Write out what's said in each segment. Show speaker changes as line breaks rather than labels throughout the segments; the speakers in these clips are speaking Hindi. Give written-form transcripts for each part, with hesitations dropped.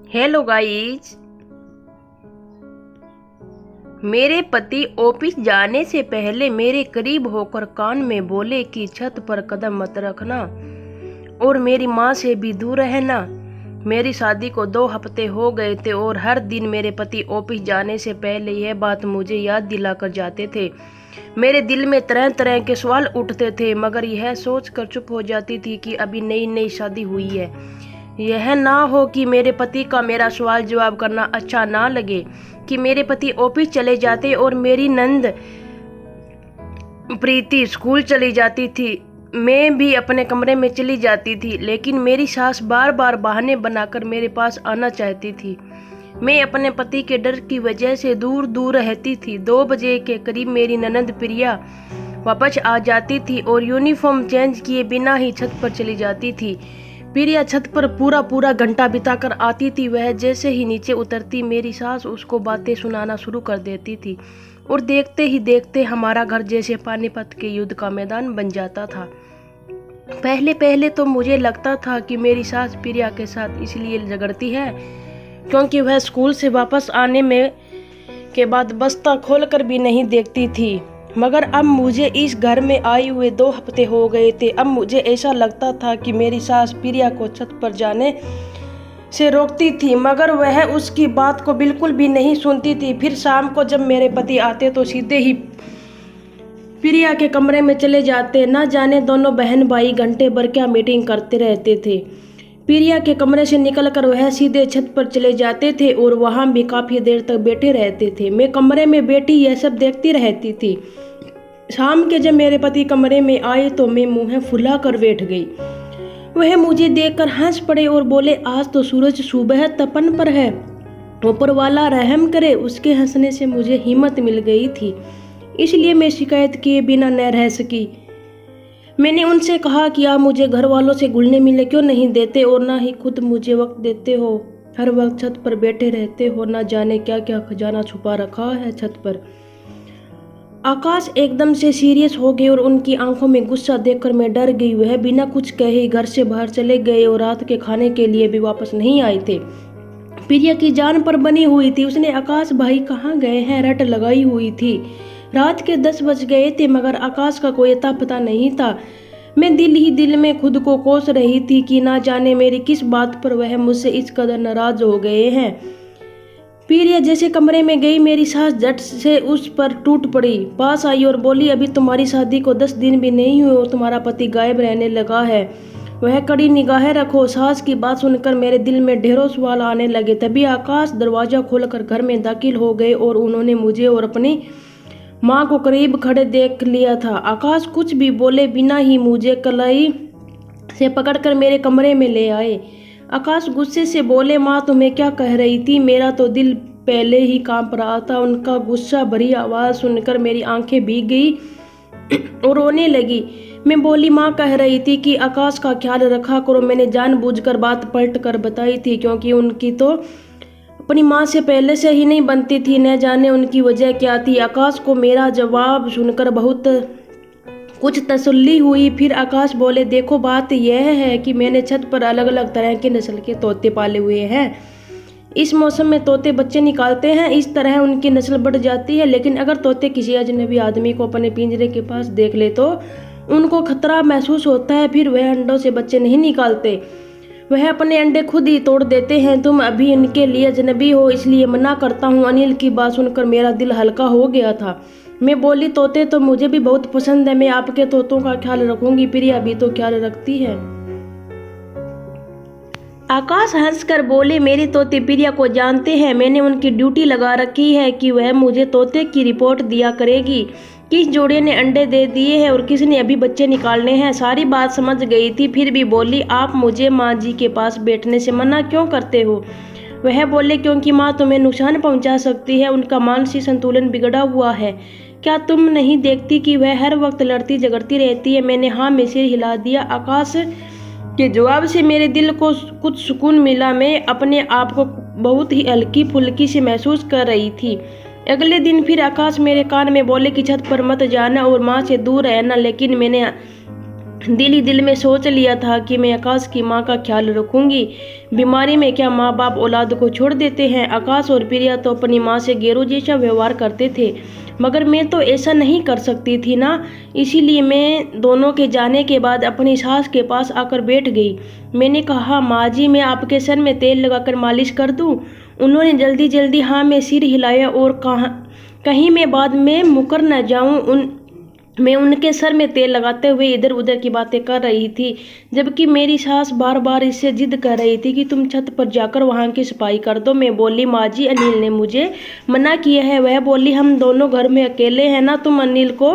Hello guys. मेरे पति ऑफिस जाने से पहले मेरे करीब होकर कान में बोले कि छत पर कदम मत रखना और मेरी माँ से भी दूर रहना। मेरी शादी को 2 हफ्ते हो गए थे और हर दिन मेरे पति ऑफिस जाने से पहले यह बात मुझे याद दिलाकर जाते थे। मेरे दिल में तरह तरह के सवाल उठते थे, मगर यह सोचकर चुप हो जाती थी कि अभी नई नई शादी हुई है। यह ना हो कि मेरे पति का मेरा सवाल जवाब करना अच्छा ना लगे, कि मेरे पति ऑफिस चले जाते और मेरी नंद प्रीति स्कूल चली जाती थी। मैं भी अपने कमरे में चली जाती थी, लेकिन मेरी सास बार बार बहाने बनाकर मेरे पास आना चाहती थी। मैं अपने पति के डर की वजह से दूर दूर रहती थी। 2 बजे के करीब मेरी ननद प्रिया वापस आ जाती थी और यूनिफॉर्म चेंज किए बिना ही छत पर चली जाती थी। प्रिया छत पर पूरा घंटा बिताकर आती थी। वह जैसे ही नीचे उतरती, मेरी सास उसको बातें सुनाना शुरू कर देती थी और देखते ही देखते हमारा घर जैसे पानीपत के युद्ध का मैदान बन जाता था। पहले पहले तो मुझे लगता था कि मेरी सास प्रिया के साथ इसलिए झगड़ती है क्योंकि वह स्कूल से वापस आने में के बाद बस्ता खोलकर भी नहीं देखती थी। मगर अब मुझे इस घर में आए हुए 2 हफ्ते हो गए थे। अब मुझे ऐसा लगता था कि मेरी सास प्रिया को छत पर जाने से रोकती थी, मगर वह उसकी बात को बिल्कुल भी नहीं सुनती थी। फिर शाम को जब मेरे पति आते तो सीधे ही प्रिया के कमरे में चले जाते। न जाने दोनों बहन भाई घंटे भर क्या मीटिंग करते रहते थे। प्रिया के कमरे से निकलकर वह सीधे छत पर चले जाते थे और वहां भी काफी देर तक बैठे रहते थे। मैं कमरे में बैठी यह सब देखती रहती थी। शाम के जब मेरे पति कमरे में आए तो मैं मुंह फुला कर बैठ गई। वह मुझे देखकर हंस पड़े और बोले, आज तो सूरज सुबह तपन पर है, ऊपर वाला रहम करे। उसके हंसने से मुझे हिम्मत मिल गई थी, इसलिए मैं शिकायत किए बिना न रह सकी। मैंने उनसे कहा कि आप मुझे घर वालों से घुलने मिलने क्यों नहीं देते और ना ही खुद मुझे वक्त देते हो। हर वक्त छत पर बैठे रहते हो, ना जाने क्या क्या खजाना छुपा रखा है छत पर। आकाश एकदम से सीरियस हो गए और उनकी आंखों में गुस्सा देखकर मैं डर गई। वह बिना कुछ कहे घर से बाहर चले गए और रात के खाने के लिए भी वापस नहीं आए थे। प्रिया की जान पर बनी हुई थी। उसने आकाश भाई कहाँ गए हैं रट लगाई हुई थी। रात के 10 बज गए थे, मगर आकाश का कोई अता पता नहीं था। मैं दिल ही दिल में खुद को कोस रही थी कि ना जाने मेरी किस बात पर वह मुझसे इस कदर नाराज हो गए हैं। प्रिया जैसे कमरे में गई, मेरी सास झट से उस पर टूट पड़ी, पास आई और बोली, अभी तुम्हारी शादी को 10 दिन भी नहीं हुए और तुम्हारा पति गायब रहने लगा है। वह कड़ी निगाहें रखो। सास की बात सुनकर मेरे दिल में ढेरों सवाल आने लगे। तभी आकाश दरवाजा खोलकर घर में दाखिल हो गए और उन्होंने मुझे और अपनी माँ को करीब खड़े देख लिया था। आकाश कुछ भी बोले बिना ही मुझे कलाई से पकड़कर मेरे कमरे में ले आए। आकाश गुस्से से बोले, माँ तुम्हें क्या कह रही थी? मेरा तो दिल पहले ही कांप रहा था। उनका गुस्सा भरी आवाज़ सुनकर मेरी आंखें भीग गई और रोने लगी। मैं बोली, माँ कह रही थी कि आकाश का ख्याल रखा करो। मैंने जानबूझकर बात पलट कर बताई थी, क्योंकि उनकी तो अपनी माँ से पहले से ही नहीं बनती थी। न जाने उनकी वजह क्या थी। आकाश को मेरा जवाब सुनकर बहुत कुछ तसल्ली हुई। फिर आकाश बोले, देखो बात यह है कि मैंने छत पर अलग अलग तरह के नस्ल के तोते पाले हुए हैं। इस मौसम में तोते बच्चे निकालते हैं, इस तरह उनकी नस्ल बढ़ जाती है। लेकिन अगर तोते किसी अजनबी आदमी को अपने पिंजरे के पास देख ले तो उनको खतरा महसूस होता है, फिर वह अंडों से बच्चे नहीं निकालते, वह अपने अंडे खुद ही तोड़ देते हैं। तुम अभी इनके लिए अजनबी हो, इसलिए मना करता हूँ। अनिल की बात सुनकर मेरा दिल हल्का हो गया था। मैं बोली, तोते तो मुझे भी बहुत पसंद है, मैं आपके तोतों का ख्याल रखूंगी। प्रिया भी तो ख्याल रखती है। आकाश हंसकर बोले, मेरी तोते प्रिया को जानते हैं। मैंने उनकी ड्यूटी लगा रखी है कि वह मुझे तोते की रिपोर्ट दिया करेगी, किस जोड़े ने अंडे दे दिए हैं और किसने अभी बच्चे निकालने हैं। सारी बात समझ गई थी, फिर भी बोली, आप मुझे माँ जी के पास बैठने से मना क्यों करते हो? वह बोले, क्योंकि माँ तुम्हें नुकसान पहुँचा सकती है, उनका मानसिक संतुलन बिगड़ा हुआ है। क्या तुम नहीं देखती कि वह हर वक्त लड़ती झगड़ती रहती है? मैंने हाँ में सिर हिला दिया। आकाश के जवाब से मेरे दिल को कुछ सुकून मिला। मैं अपने आप को बहुत ही हल्की फुल्की से महसूस कर रही थी। अगले दिन फिर आकाश मेरे कान में बोले कि छत पर मत जाना और माँ से दूर रहना, लेकिन मैंने दिल ही दिल में सोच लिया था कि मैं आकाश की माँ का ख्याल रखूंगी। बीमारी में क्या माँ बाप औलाद को छोड़ देते हैं। आकाश और प्रिया तो अपनी माँ से गैरों जैसा व्यवहार करते थे, मगर मैं तो ऐसा नहीं कर सकती थी ना। इसीलिए मैं दोनों के जाने के बाद अपनी सास के पास आकर बैठ गई। मैंने कहा, माँ जी, मैं आपके सर में तेल लगाकर मालिश कर दूं? उन्होंने जल्दी जल्दी हाँ में सिर हिलाया और कहीं मैं बाद में मुकर न जाऊं। मैं उनके सर में तेल लगाते हुए इधर उधर की बातें कर रही थी, जबकि मेरी सास बार बार इससे जिद कर रही थी कि तुम छत पर जाकर वहाँ की सफाई कर दो। मैं बोली, माँ जी, अनिल ने मुझे मना किया है। वह बोली, हम दोनों घर में अकेले हैं ना, तुम अनिल को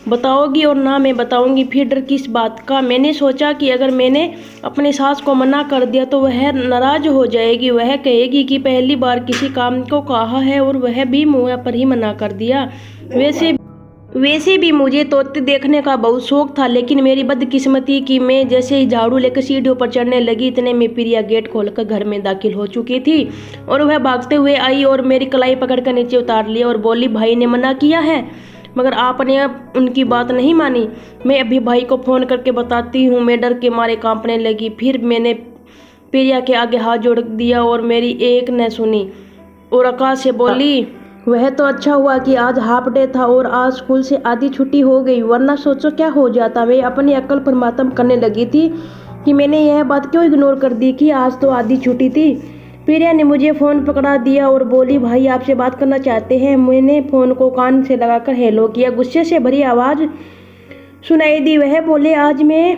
बताओगी और ना मैं बताऊंगी, फिर डर किस बात का। मैंने सोचा कि अगर मैंने अपनी सास को मना कर दिया तो वह नाराज हो जाएगी। वह कहेगी कि पहली बार किसी काम को कहा है और वह भी मुँह पर ही मना कर दिया। वैसे भी मुझे तोते देखने का बहुत शौक था, लेकिन मेरी बदकिस्मती कि मैं जैसे ही झाड़ू लेकर सीढ़ियों पर चढ़ने लगी, इतने में प्रिया गेट खोलकर घर में दाखिल हो चुकी थी और वह भागते हुए आई और मेरी कलाई पकड़कर नीचे उतार लिया और बोली, भाई ने मना किया है मगर आपने अब उनकी बात नहीं मानी। मैं अभी भाई को फ़ोन करके बताती हूँ। मैं डर के मारे कांपने लगी। फिर मैंने प्रिया के आगे हाथ जोड़ दिया और मेरी एक न सुनी और आकाश से बोली, वह तो अच्छा हुआ कि आज हाफ डे था और आज स्कूल से आधी छुट्टी हो गई, वरना सोचो क्या हो जाता। मैं अपनी अक्ल पर मातम करने लगी थी कि मैंने यह बात क्यों इग्नोर कर दी कि आज तो आधी छुट्टी थी। प्रिया ने मुझे फ़ोन पकड़ा दिया और बोली, भाई आपसे बात करना चाहते हैं। मैंने फ़ोन को कान से लगाकर हेलो किया। गुस्से से भरी आवाज़ सुनाई दी। वह बोले, आज मैं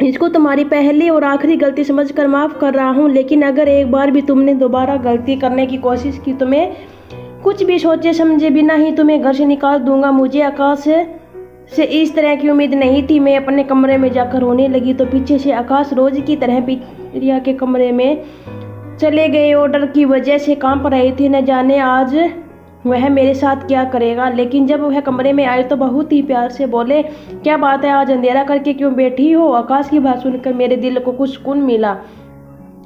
इसको तुम्हारी पहली और आखिरी गलती समझकर माफ़ कर रहा हूँ, लेकिन अगर एक बार भी तुमने दोबारा गलती करने की कोशिश की तो मैं कुछ भी सोचे समझे बिना ही तुम्हें घर से निकाल दूंगा। मुझे आकाश से इस तरह की उम्मीद नहीं थी। मैं अपने कमरे में जाकर रोने लगी तो पीछे से आकाश रोज की तरह प्रिया के कमरे में चले गए और डर की वजह से कांप रहे थे। न जाने आज वह मेरे साथ क्या करेगा। लेकिन जब वह कमरे में आए तो बहुत ही प्यार से बोले, क्या बात है, आज अंधेरा करके क्यों बैठी हो? आकाश की बात सुनकर मेरे दिल को कुछ सुकून मिला।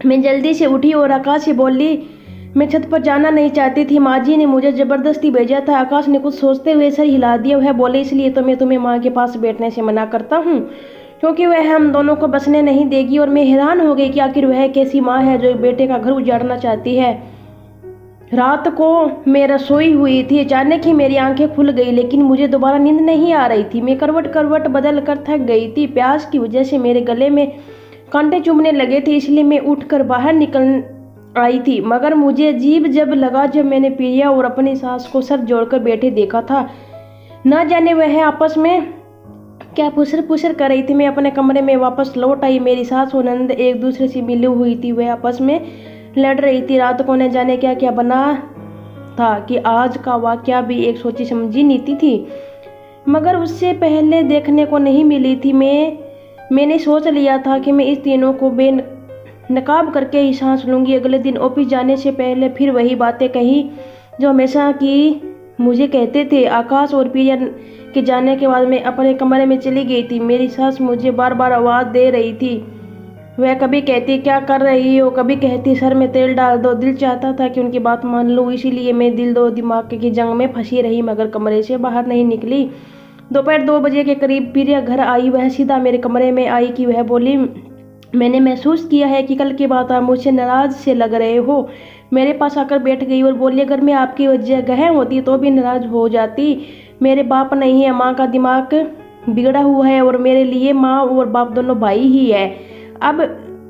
मैं जल्दी से उठी और आकाश से बोली, मैं छत पर जाना नहीं चाहती थी, माँ जी ने मुझे ज़बरदस्ती भेजा था। आकाश ने कुछ सोचते हुए सर हिला दिया। वह बोले, इसलिए तो मैं तुम्हें माँ के पास बैठने से मना करता हूँ, क्योंकि वह हम दोनों को बसने नहीं देगी। और मैं हैरान हो गई कि आखिर वह कैसी माँ है जो एक बेटे का घर उजाड़ना चाहती है। रात को मैं रसोई हुई थी, अचानक ही मेरी आंखें खुल गई, लेकिन मुझे दोबारा नींद नहीं आ रही थी। मैं करवट बदल कर थक गई थी। प्यास की वजह से मेरे गले में कांटे चुभने लगे थे, इसलिए मैं उठकर बाहर निकल आई थी। मगर मुझे अजीब जब लगा जब मैंने प्रिया और अपनी सास को सर जोड़कर बैठे देखा था। न जाने वह आपस में क्या पुसर कर रही थी। मैं अपने कमरे में वापस लौट आई। मेरी सास और नंद एक दूसरे से मिली हुई थी। वह आपस में लड़ रही थी। रात को न जाने क्या क्या बना था कि आज का वाकया भी एक सोची समझी नीति थी, मगर उससे पहले देखने को नहीं मिली थी। मैंने सोच लिया था कि मैं इस तीनों को नकाब करके ही सांस लूँगी। अगले दिन ऑफिस जाने से पहले फिर वही बातें कही जो हमेशा की मुझे कहते थे। आकाश और प्रिया के जाने के बाद मैं अपने कमरे में चली गई थी। मेरी सास मुझे बार बार आवाज़ दे रही थी। वह कभी कहती, क्या कर रही हो, कभी कहती, सर में तेल डाल दो। दिल चाहता था कि उनकी बात मान लूँ, इसीलिए मैं दिल दो दिमाग की जंग में फंसी रही, मगर कमरे से बाहर नहीं निकली। दोपहर 2 बजे के करीब प्रिया घर आई। वह सीधा मेरे कमरे में आई कि वह बोली, मैंने महसूस किया है कि कल की बात आप मुझसे नाराज़ से लग रहे हो। मेरे पास आकर बैठ गई और बोली, अगर मैं आपकी जगह होती तो भी नाराज़ हो जाती। मेरे बाप नहीं है, माँ का दिमाग बिगड़ा हुआ है और मेरे लिए माँ और बाप दोनों भाई ही है। अब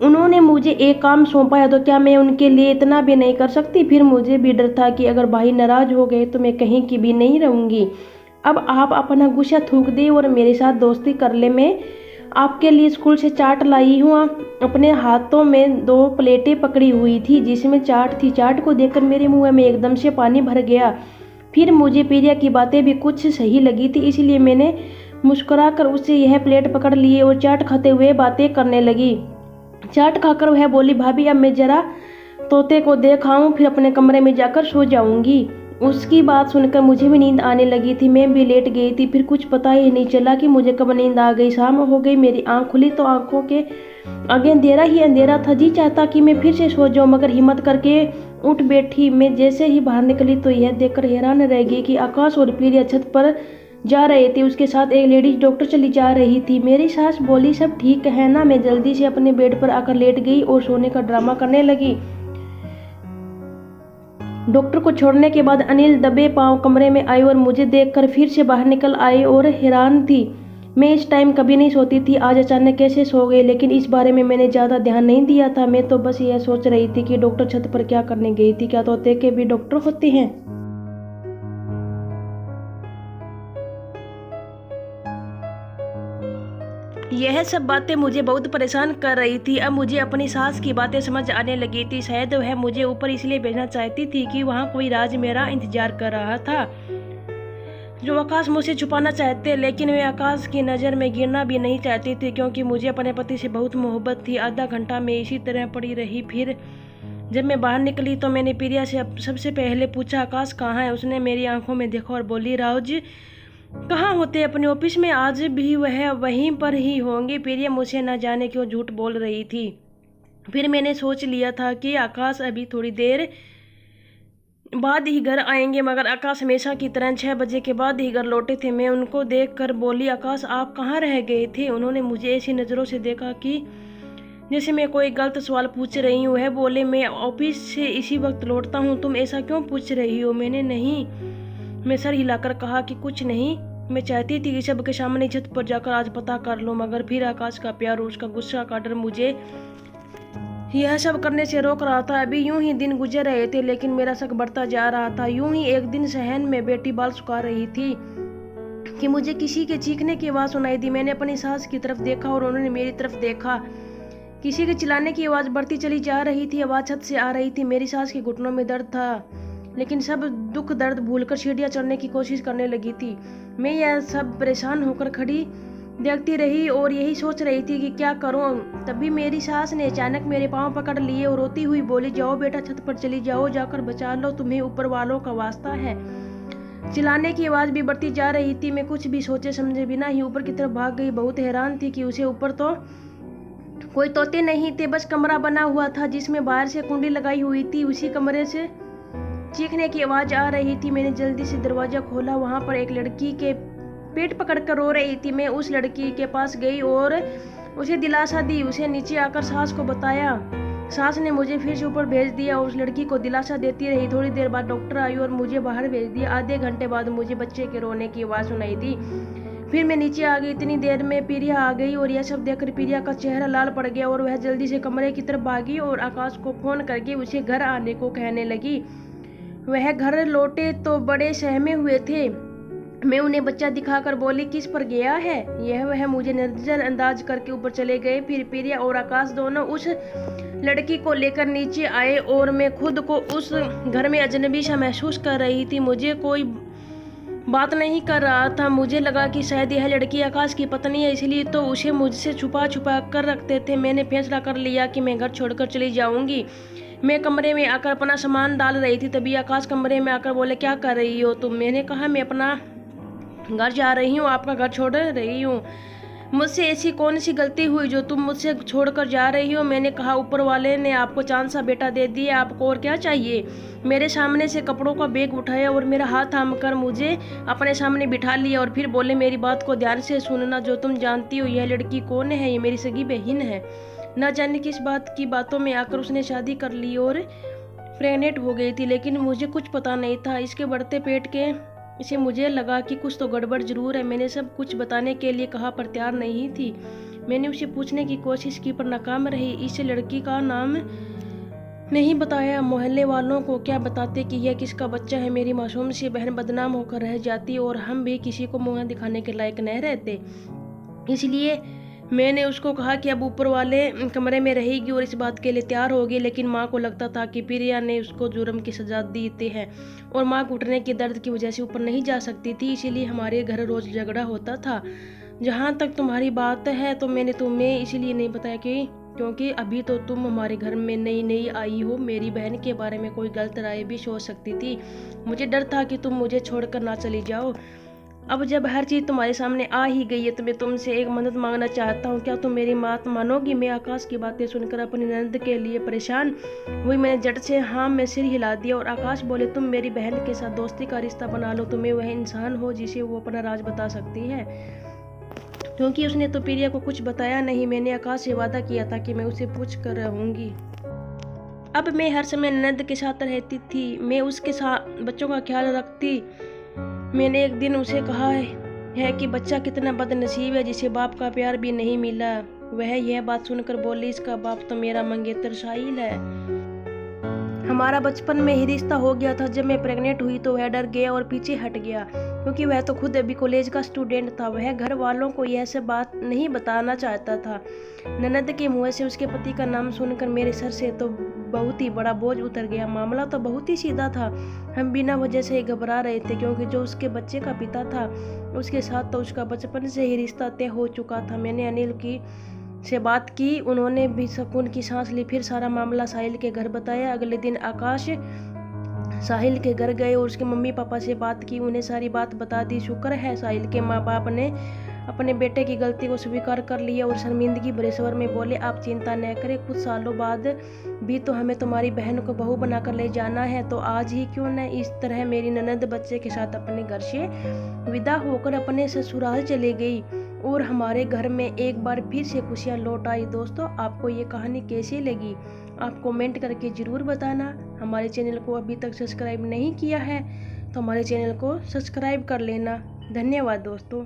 उन्होंने मुझे एक काम सौंपा है तो क्या मैं उनके लिए इतना भी नहीं कर सकती? फिर मुझे भी डर था कि अगर भाई नाराज़ हो गए तो मैं कहीं की भी नहीं रहूँगी। अब आप अपना गुस्सा थूक दे और मेरे साथ दोस्ती कर ले। मैं आपके लिए स्कूल से चाट लाई हूँ। अपने हाथों में 2 प्लेटें पकड़ी हुई थी जिसमें चाट थी। चाट को देखकर मेरे मुंह में एकदम से पानी भर गया। फिर मुझे प्रिया की बातें भी कुछ सही लगी थी, इसलिए मैंने मुस्कुराकर उससे यह प्लेट पकड़ लिए और चाट खाते हुए बातें करने लगी। चाट खाकर वह बोली, भाभी अब मैं जरा तोते को देखाऊं, फिर अपने कमरे में जाकर सो जाऊंगी। उसकी बात सुनकर मुझे भी नींद आने लगी थी। मैं भी लेट गई थी। फिर कुछ पता ही नहीं चला कि मुझे कब नींद आ गई। शाम हो गई। मेरी आंख खुली तो आंखों के आगे अंधेरा ही अंधेरा था। जी चाहता कि मैं फिर से सो जाऊं, मगर हिम्मत करके उठ बैठी। मैं जैसे ही बाहर निकली तो यह देखकर हैरान रह गई कि आकाश और प्रिया छत पर जा रहे थे। उसके साथ एक लेडीज डॉक्टर चली जा रही थी। मेरी सास बोली, सब ठीक है ना। मैं जल्दी से अपने बेड पर आकर लेट गई और सोने का ड्रामा करने लगी। डॉक्टर को छोड़ने के बाद अनिल दबे पांव कमरे में आए और मुझे देखकर फिर से बाहर निकल आए और हैरान थी। मैं इस टाइम कभी नहीं सोती थी, आज अचानक कैसे सो गए। लेकिन इस बारे में मैंने ज़्यादा ध्यान नहीं दिया था। मैं तो बस यह सोच रही थी कि डॉक्टर छत पर क्या करने गई थी। क्या तोते के भी डॉक्टर होते हैं? यह सब बातें मुझे बहुत परेशान कर रही थी। अब मुझे अपनी सास की बातें समझ आने लगी थी। शायद वह मुझे ऊपर इसलिए भेजना चाहती थी कि वहाँ कोई राज मेरा इंतजार कर रहा था जो आकाश मुझसे छुपाना चाहते, लेकिन वे आकाश की नज़र में गिरना भी नहीं चाहती थी, क्योंकि मुझे अपने पति से बहुत मोहब्बत थी। आधा घंटा मैं इसी तरह पड़ी रही। फिर जब मैं बाहर निकली तो मैंने प्रिया से सबसे पहले पूछा, आकाश कहाँ है? उसने मेरी आंखों में देखा और बोली, राज कहाँ होते? अपने ऑफिस में। आज भी वह वहीं पर ही होंगे। प्रिया मुझसे न जाने क्यों झूठ बोल रही थी। फिर मैंने सोच लिया था कि आकाश अभी थोड़ी देर बाद ही घर आएंगे, मगर आकाश हमेशा की तरह 6 बजे के बाद ही घर लौटे थे। मैं उनको देखकर बोली, आकाश आप कहाँ रह गए थे? उन्होंने मुझे ऐसी नज़रों से देखा कि जैसे मैं कोई गलत सवाल पूछ रही हूँ। वह बोले, मैं ऑफिस से इसी वक्त लौटता हूँ, तुम ऐसा क्यों पूछ रही हो? मैं सर हिलाकर कहा कि कुछ नहीं, मैं चाहती थी कि सबके सामने छत पर जाकर आज पता कर लूँ, मगर फिर आकाश का प्यार और उसका गुस्सा का डर मुझे यह सब करने से रोक रहा था। अभी यूं ही दिन गुजर रहे थे, लेकिन मेरा शक बढ़ता जा रहा था। यूं ही एक दिन सहन में बेटी बाल सुखा रही थी कि मुझे किसी के चीखने की आवाज़ सुनाई दी। मैंने अपनी सास की तरफ देखा और उन्होंने मेरी तरफ देखा। किसी के चिल्लाने की आवाज़ बढ़ती चली जा रही थी। आवाज़ छत से आ रही थी। मेरी सास के घुटनों में दर्द था, लेकिन सब दुख दर्द भूलकर सीढ़ियाँ चढ़ने की कोशिश करने लगी थी। मैं यह सब परेशान होकर खड़ी देखती रही और यही सोच रही थी कि क्या करूं। तभी मेरी सास ने अचानक मेरे पांव पकड़ लिए और रोती हुई बोली, जाओ बेटा, छत पर चली जाओ, जाकर बचा लो, तुम्हें ऊपर वालों का वास्ता है। चिल्लाने की आवाज़ भी बढ़ती जा रही थी। मैं कुछ भी सोचे समझे बिना ही ऊपर की तरफ भाग गई। बहुत हैरान थी कि उसे ऊपर तो कोई तोते नहीं थे, बस कमरा बना हुआ था जिसमें बाहर से कुंडी लगाई हुई थी। उसी कमरे से चीखने की आवाज़ आ रही थी। मैंने जल्दी से दरवाज़ा खोला। वहाँ पर एक लड़की के पेट पकड़कर रो रही थी। मैं उस लड़की के पास गई और उसे दिलासा दी। उसे नीचे आकर सास को बताया। सास ने मुझे फिर से ऊपर भेज दिया और उस लड़की को दिलासा देती रही। थोड़ी देर बाद डॉक्टर आई और मुझे बाहर भेज दिया। आधे घंटे बाद मुझे बच्चे के रोने की आवाज़ सुनाई दी। फिर मैं नीचे आ गई। इतनी देर में प्रिया आ गई और यह सब देखकर प्रिया का चेहरा लाल पड़ गया और वह जल्दी से कमरे की तरफ भागी और आकाश को फ़ोन करके उसे घर आने को कहने लगी। वह घर लौटे तो बड़े सहमे हुए थे। मैं उन्हें बच्चा दिखाकर बोली, किस पर गया है यह? वह मुझे नजरअंदाज करके ऊपर चले गए। फिर प्रिया और आकाश दोनों उस लड़की को लेकर नीचे आए और मैं खुद को उस घर में अजनबी सा महसूस कर रही थी। मुझे कोई बात नहीं कर रहा था। मुझे लगा कि शायद यह लड़की आकाश की पत्नी है, इसलिए तो उसे मुझसे छुपा छुपा कर रखते थे। मैंने फैसला कर लिया कि मैं घर छोड़कर चली जाऊंगी। मैं कमरे में आकर अपना सामान डाल रही थी, तभी आकाश कमरे में आकर बोले, क्या कर रही हो तुम? मैंने कहा, मैं अपना घर जा रही हूँ, आपका घर छोड़ रही हूँ। मुझसे ऐसी कौन सी गलती हुई जो तुम मुझसे छोड़कर जा रही हो? मैंने कहा, ऊपर वाले ने आपको चांद सा बेटा दे दिया, आपको और क्या चाहिए? मेरे सामने से कपड़ों का बैग उठाया और मेरा हाथ थाम कर मुझे अपने सामने बिठा लिया और फिर बोले, मेरी बात को ध्यान से सुनना। जो तुम जानती हो यह लड़की कौन है? ये मेरी सगी बहन है। न जाने किस बात की बातों में आकर उसने शादी कर ली और प्रेग्नेंट हो गई थी, लेकिन मुझे कुछ पता नहीं था। इसके बढ़ते पेट के इसे मुझे लगा कि कुछ तो गड़बड़ जरूर है। मैंने सब कुछ बताने के लिए कहा पर तैयार नहीं थी। मैंने उसे पूछने की कोशिश की पर नाकाम रही। इस लड़की का नाम नहीं बताया। मोहल्ले वालों को क्या बताते कि यह किसका बच्चा है? मेरी मासूम सी बहन बदनाम होकर रह जाती और हम भी किसी को मुँह दिखाने के लायक नहीं रहते। इसलिए मैंने उसको कहा कि अब ऊपर वाले कमरे में रहेगी और इस बात के लिए तैयार होगी। लेकिन माँ को लगता था कि प्रिया ने उसको जुर्म की सजा दी है और माँ घुटने के दर्द की वजह से ऊपर नहीं जा सकती थी, इसीलिए हमारे घर रोज झगड़ा होता था। जहाँ तक तुम्हारी बात है तो मैंने तुम्हें इसलिए नहीं बताया क्योंकि अभी तो तुम हमारे घर में नई आई हो। मेरी बहन के बारे में कोई गलत राय भी सोच सकती थी। मुझे डर था कि तुम मुझे छोड़कर ना चली जाओ। अब जब हर चीज़ तुम्हारे सामने आ ही गई है तो मैं तुमसे एक मदद मांगना चाहता हूँ, क्या तुम मेरी बात मानोगी? मैं आकाश की बातें सुनकर अपनी ननद के लिए परेशान हुई। मैंने झट से हाँ में सिर हिला दिया और आकाश बोले, तुम मेरी बहन के साथ दोस्ती का रिश्ता बना लो, तुम्हें वह इंसान हो जिसे वो अपना राज बता सकती है, क्योंकि उसने तो प्रिया को कुछ बताया नहीं। मैंने आकाश से वादा किया था कि मैं उसे पूछ कर रहूँगी। अब मैं हर समय ननद के साथ रहती थी, मैं उसके साथ बच्चों का ख्याल रखती। मैंने एक दिन उसे कहा है कि बच्चा कितना बदनसीब है जिसे बाप का प्यार भी नहीं मिला। वह यह बात सुनकर बोली, इसका बाप तो मेरा मंगेतर साहिल है। हमारा बचपन में ही रिश्ता हो गया था। जब मैं प्रेग्नेंट हुई तो वह डर गया और पीछे हट गया, क्योंकि वह तो खुद अभी कॉलेज का स्टूडेंट था। वह घर वालों को यह सब बात नहीं बताना चाहता था। ननद के मुंह से उसके पति का नाम सुनकर मेरे सर से तो बहुत ही बड़ा बोझ उतर गया। मामला तो बहुत ही सीधा था। हम बिना वजह से घबरा रहे थे, क्योंकि जो उसके बच्चे का पिता था उसके साथ तो उसका बचपन से ही रिश्ता तय हो चुका था। मैंने अनिल की से बात की, उन्होंने भी सुकून की सांस ली। फिर सारा मामला साहिल के घर बताया। अगले दिन आकाश साहिल के घर गए और उसके मम्मी पापा से बात की, उन्हें सारी बात बता दी। शुक्र है साहिल के माँ बाप ने अपने बेटे की गलती को स्वीकार कर लिया और शर्मिंदगी भरे स्वर में बोले, आप चिंता न करें, कुछ सालों बाद भी तो हमें तुम्हारी बहन को बहू बनाकर ले जाना है, तो आज ही क्यों न इस तरह। मेरी ननद बच्चे के साथ अपने घर से विदा होकर अपने ससुराल चले गई और हमारे घर में एक बार फिर से खुशियाँ लौट आई। दोस्तों, आपको ये कहानी कैसी लगी आप कमेंट करके ज़रूर बताना। हमारे चैनल को अभी तक सब्सक्राइब नहीं किया है तो हमारे चैनल को सब्सक्राइब कर लेना। धन्यवाद दोस्तों।